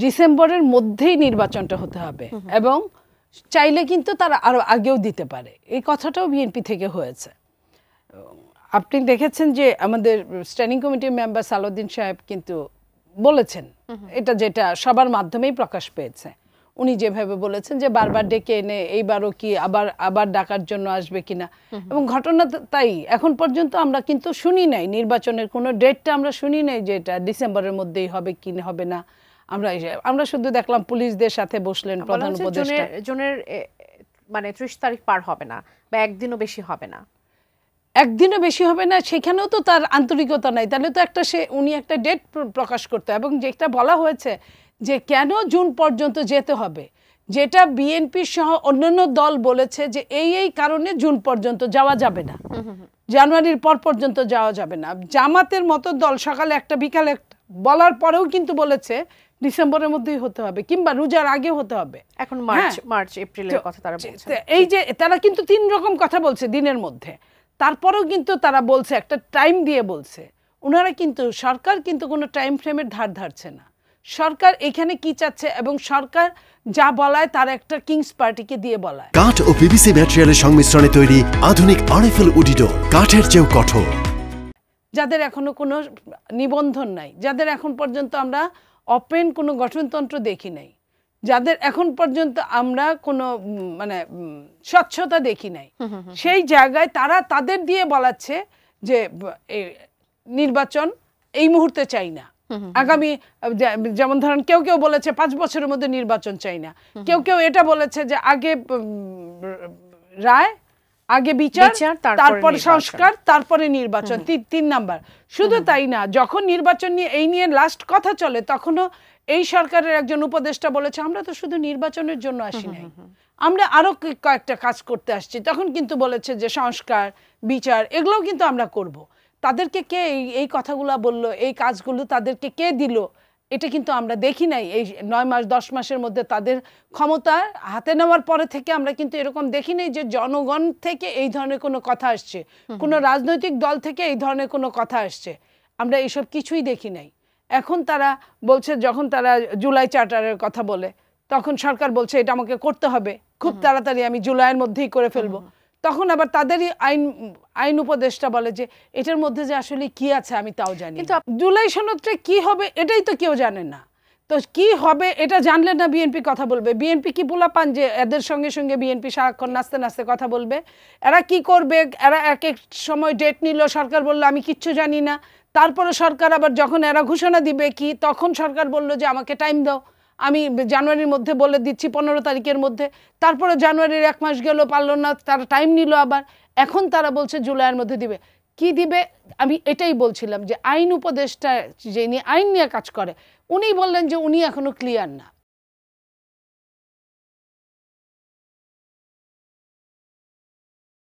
ডিসেম্বরের মধ্যেই নির্বাচনটা হতে হবে এবং চাইলে কিন্তু তারা আরো আগেও দিতে পারে, এই কথাটাও বিএনপি থেকে হয়েছে। আপনি দেখেছেন যে আমাদের স্ট্যান্ডিং কমিটির মেম্বার সালাউদ্দিন সাহেব কিন্তু বলেছেন, এটা যেটা সবার মাধ্যমেই প্রকাশ পেয়েছে, উনি যেভাবে বলেছেন যে বারবার ডেকে এনে এইবারও কি আবার ডাকার জন্য আসবে কিনা, এবং ঘটনা তাই এখন পর্যন্ত আমরা কিন্তু শুনি নাই নির্বাচনের কোনো ডেটটা আমরা শুনি নাই যে এটা ডিসেম্বরের মধ্যেই হবে কি হবে না। আমরা শুধু দেখলাম পুলিশদের সাথে বসলেন প্রধান উপদেষ্টা, জুনের মানে 30 তারিখ পার হবে না বা একদিনও বেশি হবে না, একদিনও বেশি হবে না, সেখানেও তো তার আন্তরিকতা নাই। তাহলে তো উনি একটা ডেট প্রকাশ করতে, এবং যেটা বলা হয়েছে যে কেন জুন পর্যন্ত যেতে হবে, যেটা বিএনপি সহ অন্যান্য দল বলেছে যে এই কারণে জুন পর্যন্ত যাওয়া যাবে না, জানুয়ারির পর পর্যন্ত যাওয়া যাবে না। জামাতের মতো দল সকালে একটা বিকালে একটা বলার পরেও কিন্তু বলেছে ডিসেম্বরের মধ্যেই হতে হবে কিংবা রোজার আগে হতে হবে। এখন মার্চ এপ্রিলের কথা তারা বলছে। এই যে তারা কিন্তু 3 রকম কথা বলছে দিনের মধ্যে, তারপরেও কিন্তু তারা বলছে একটা টাইম দিয়ে বলছে। ওনারা কিন্তু সরকার কিন্তু কোনো টাইম ফ্রেমের ধার ধারছে না। সরকার এখানে কি চাচ্ছে এবং সরকার যা বলায় তার একটা কিংস পার্টিকে দিয়ে বলায়। কাঠ ও পিভিসি ম্যাটেরিয়ালের সংমিশ্রণে তৈরি আধুনিক আরএফএল উডিডো, কাঠের চেয়েও কঠোর। যাদের এখনো কোনো নিবন্ধন নাই, যাদের এখন পর্যন্ত আমরা ওপেন কোনো গঠনতন্ত্র দেখি নাই, যাদের এখন পর্যন্ত আমরা কোনো মানে স্বচ্ছতা দেখি নাই, সেই জায়গায় তারা তাদের দিয়ে বলাচ্ছে যে নির্বাচন এই মুহূর্তে চাই না, আগামী যেমন ধরেন কেউ বলেছে 5 বছরের মধ্যে নির্বাচন চাই না, কেউ এটা বলেছে যে আগে রায়, আগে বিচার, তারপরে সংস্কার, তারপরে নির্বাচন, 3 নাম্বার। শুধু তাই না, যখন নির্বাচন নিয়ে এই নিয়ে লাস্ট কথা চলে তখনও এই সরকারের একজন উপদেষ্টা বলেছে আমরা তো শুধু নির্বাচনের জন্য আসি নাই, আমরা আরো কয়েকটা কাজ করতে আসছি। তখন কিন্তু বলেছে যে সংস্কার, বিচার এগুলোও কিন্তু আমরা করব। তাদেরকে কে এই কথাগুলো বললো, এই কাজগুলো তাদেরকে কে দিল, এটা কিন্তু আমরা দেখি নাই। এই 9 মাস 10 মাসের মধ্যে তাদের ক্ষমতা হাতে নেওয়ার পরে থেকে আমরা কিন্তু এরকম দেখি নাই যে জনগণ থেকে এই ধরনের কোনো কথা আসছে, কোনো রাজনৈতিক দল থেকে এই ধরনের কোনো কথা আসছে, আমরা এইসব কিছুই দেখি নাই। এখন তারা বলছে, যখন তারা জুলাই চার্টারের কথা বলে তখন সরকার বলছে এটা আমাকে করতে হবে খুব তাড়াতাড়ি, আমি জুলাইয়ের মধ্যেই করে ফেলবো। তখন আবার তাদেরই আইন উপদেষ্টা বলে যে এটার মধ্যে যে আসলে কি আছে আমি তাও জানি, কিন্তু জুলাই সনদটা কি হবে এটাই তো কেউ জানে না। তো কি হবে এটা জানলে না বিএনপি কথা বলবে? বিএনপি কি পোলা পান যে এদের সঙ্গে সঙ্গে বিএনপি সারাক্ষণ নাচতে নাচতে কথা বলবে? এরা কি করবে? এরা এক সময় ডেট নিল, সরকার বললো আমি কিচ্ছু জানি না, তারপরে সরকার আবার যখন এরা ঘোষণা দিবে কি তখন সরকার বললো যে আমাকে টাইম দাও, আমি জানুয়ারির মধ্যে বলে দিচ্ছি 15 তারিখের মধ্যে, তারপরে জানুয়ারির 1 মাস গেল, পারলো না, তারা টাইম নিল আবার, এখন তারা বলছে জুলাইয়ের মধ্যে দিবে। কি দিবে? আমি এটাই বলছিলাম যে আইন উপদেষ্টা যিনি আইন নিয়ে কাজ করে উনি বললেন যে উনি এখনো ক্লিয়ার না।